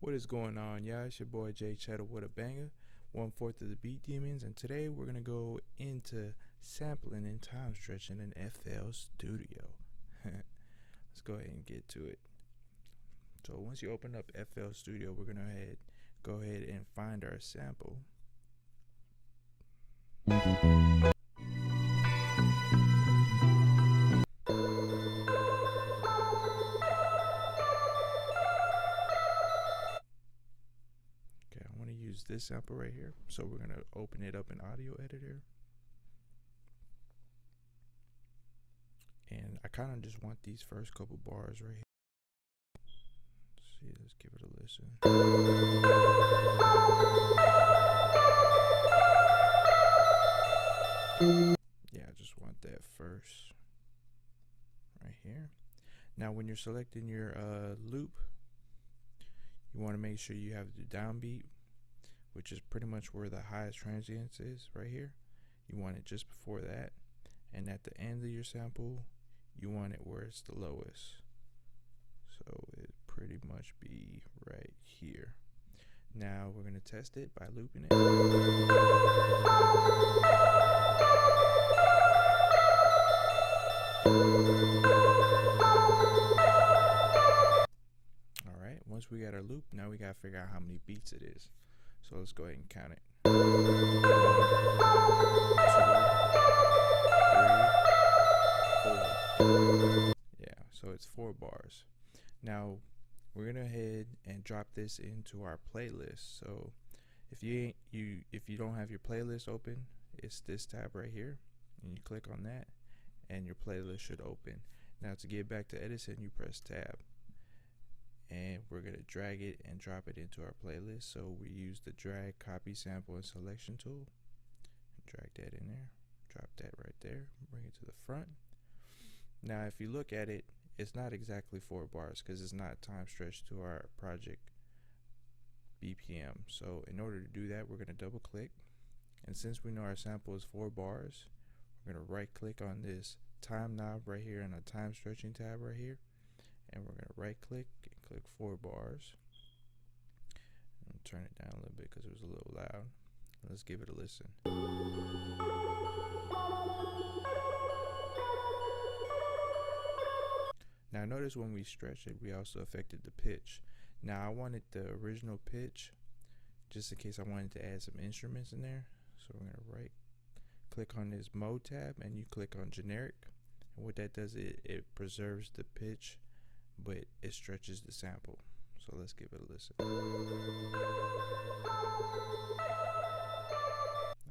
What is going on, y'all? It's your boy Jay Cheddar with a banger, 1/4 of the Beat Demons, and today we're gonna go into sampling and time stretching in FL Studio. Let's go ahead and get to it. So once you open up FL Studio, we're gonna go ahead and find our sample. Okay, I want to use this sample right here. So we're gonna open it up in Audio Editor. And I kind of just want these first couple bars right here. Let's see, let's give it a listen. Yeah, I just want that first right here. Now when you're selecting your loop, you want to make sure you have the downbeat, which is pretty much where the highest transients is right here. You want it just before that, and at the end of your sample you want it where it's the lowest, so it pretty much be right here. Now we're going to test it by looping it. Alright, once we got our loop, now we got to figure out how many beats it is. So let's go ahead and count it. 1, 2, 3, 4. Yeah, so it's 4 bars. Now we're gonna head and drop this into our playlist. So if you don't have your playlist open, it's this tab right here, and you click on that and your playlist should open. Now to get back to Edison, you press tab, and we're gonna drag it and drop it into our playlist. So we use the drag, copy, sample, and selection tool. Drag that in there, drop that right there, bring it to the front. Now if you look at it, it's not exactly 4 bars because it's not time stretched to our project BPM. So in order to do that, we're going to double click, and since we know our sample is 4 bars, we're going to right click on this time knob right here and a time stretching tab right here, and we're going to right click and click 4 bars. And turn it down a little bit because it was a little loud. Let's give it a listen. Now notice when we stretched it, we also affected the pitch. Now I wanted the original pitch just in case I wanted to add some instruments in there. So we're going to right click on this mode tab and you click on generic. And what that does, it preserves the pitch, but it stretches the sample. So let's give it a listen.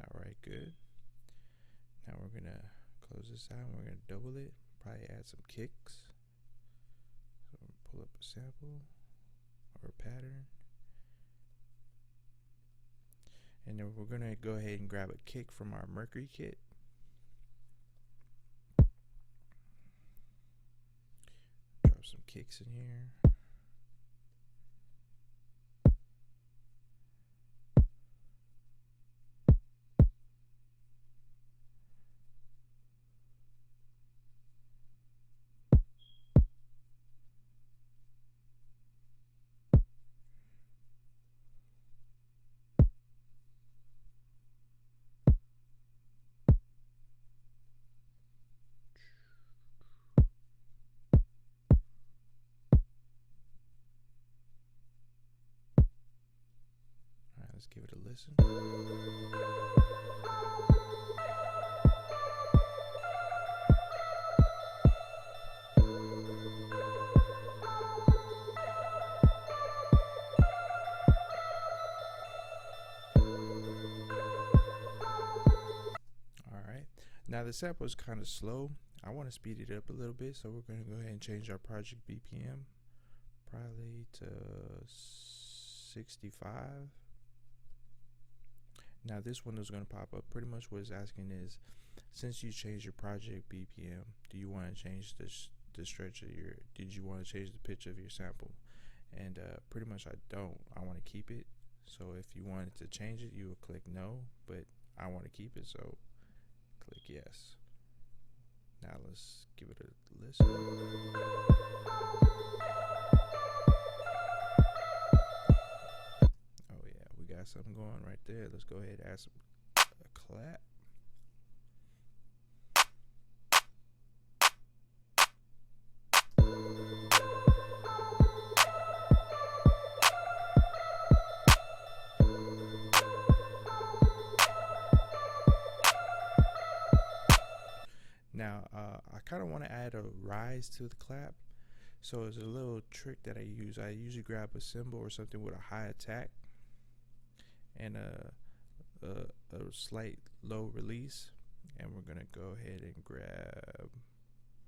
Alright, good. Now we're going to close this out and we're going to double it, probably add some kicks. Pull up a sample or a pattern, and then we're gonna go ahead and grab a kick from our Mercury kit. Drop some kicks in here. Let's give it a listen. Alright, now the sample is kind of slow. I want to speed it up a little bit, so we're going to go ahead and change our project BPM probably to 65. Now this one is going to pop up. Pretty much what it's asking is, since you changed your project BPM, do you want to change the stretch of your, did you want to change the pitch of your sample? And pretty much I don't. I want to keep it. So if you wanted to change it, you would click no, but I want to keep it, so click yes. Now let's give it a listen. got something going right there. Let's go ahead and add some clap. Now, I kind of want to add a rise to the clap. So it's a little trick that I use. I usually grab a cymbal or something with a high attack and a slight low release. And we're going to go ahead and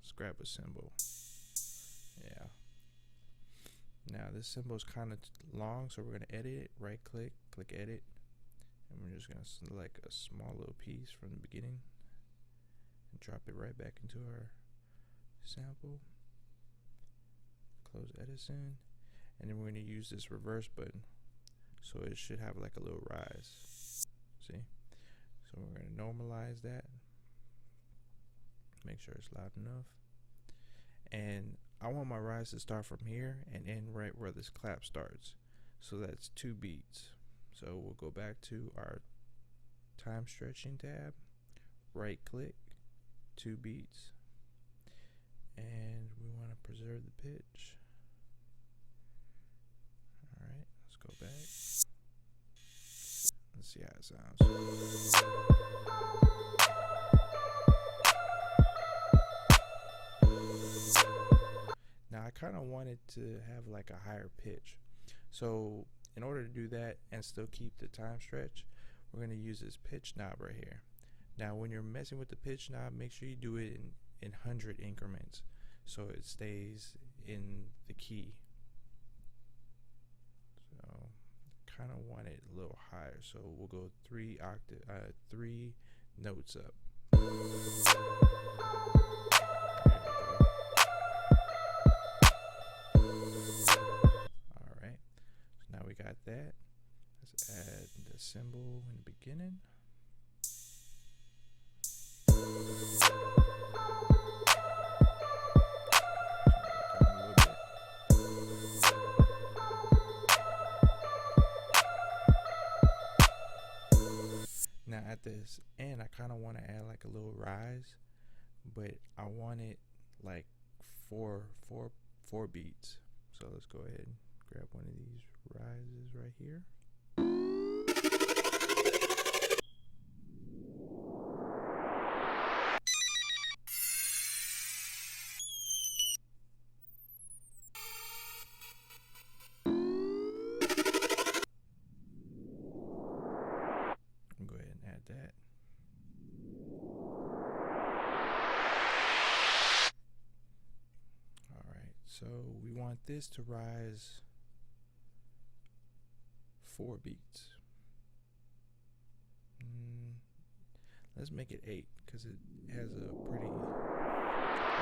let's grab a cymbal. Yeah. Now this cymbal is kind of long, so we're going to edit it. Right click, click edit. And we're just going to select a small little piece from the beginning. Drop it right back into our sample. Close Edison, and then we're going to use this reverse button, so it should have like a little rise. See? So we're going to normalize that. Make sure it's loud enough. And I want my rise to start from here and end right where this clap starts. So that's 2 beats. So we'll go back to our time stretching tab, right click, 2 beats, and we want to preserve the pitch. Alright, let's go back. Let's see how it sounds. Now I kind of wanted to have like a higher pitch, so in order to do that and still keep the time stretch, we're going to use this pitch knob right here. Now when you're messing with the pitch knob, make sure you do it in 100 increments so it stays in the key. So kind of want it a little higher, so we'll go 3 notes up. Alright, so now we got that. Let's add the cymbal in the beginning. Now at this end, I kind of want to add like a little rise, but I want it like four beats. So let's go ahead and grab one of these rises right here. Go ahead and add that. Alright, so we want this to rise 4 beats. Let's make it 8 because it has a pretty long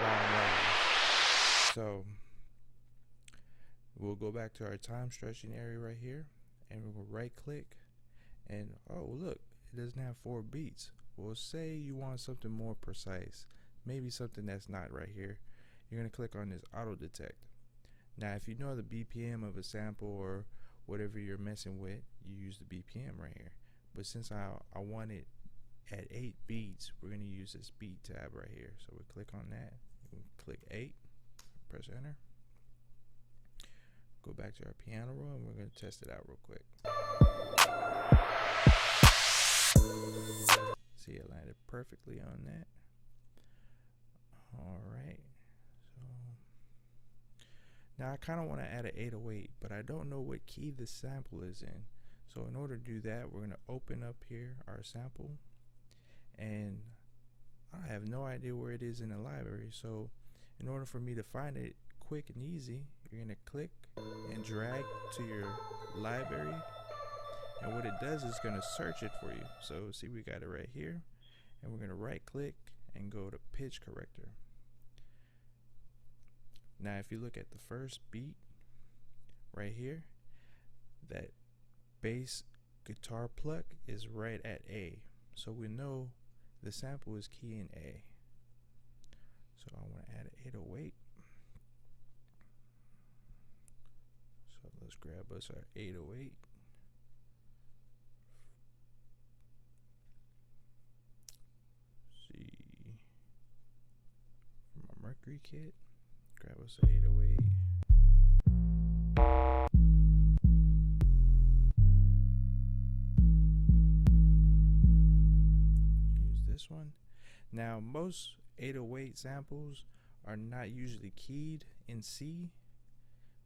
rise. So we'll go back to our time stretching area right here, and we'll right click, and oh look, it doesn't have 4 beats. Well, say you want something more precise, maybe something that's not right here. You're going to click on this auto detect. Now if you know the BPM of a sample or whatever you're messing with, you use the BPM right here. But since I want it at 8 beats, we're going to use this beat tab right here. So we click on that, we click 8, press enter, go back to our piano roll, and we're going to test it out real quick. See, it landed perfectly on that. Alright, so now I kind of want to add an 808, but I don't know what key the sample is in. So in order to do that, we're going to open up here our sample, and I have no idea where it is in the library. So in order for me to find it quick and easy, you're going to click and drag to your library, and what it does is going to search it for you. So see, we got it right here, and we're going to right click and go to pitch corrector. Now if you look at the first beat right here, that bass guitar pluck is right at A, so we know the sample is key in A. So I want to add an 808. So let's grab us our 808. Mercury kit. Grab us an 808. Use this one. Now, most 808 samples are not usually keyed in C,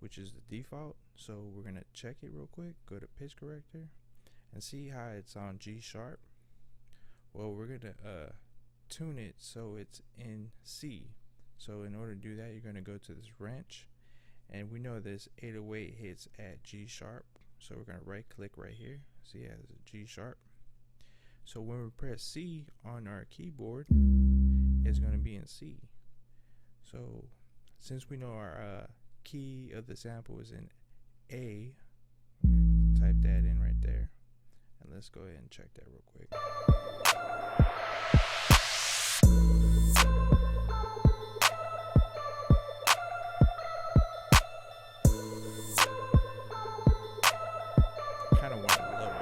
which is the default. So we're gonna check it real quick. Go to pitch corrector and see how it's on G sharp. Well, we're gonna tune it so it's in C. So in order to do that, you're gonna go to this wrench, and we know this 808 hits at G sharp. So we're gonna right click right here. See, it has a G sharp. So when we press C on our keyboard, it's gonna be in C. So since we know our key of the sample is in A, type that in right there, and let's go ahead and check that real quick. Kind of want it lower.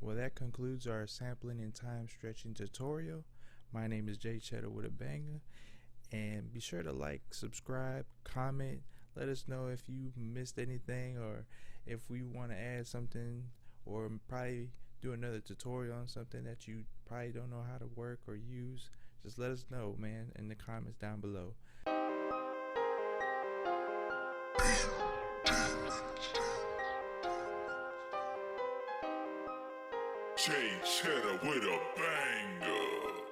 Well, that concludes our sampling and time stretching tutorial. My name is Jay Cheddar with a banger, and be sure to like, subscribe, comment. Let us know if you missed anything, or if we want to add something, or probably do another tutorial on something that you probably don't know how to work or use. Just let us know, man, in the comments down below. Jay Cheddar with a banger.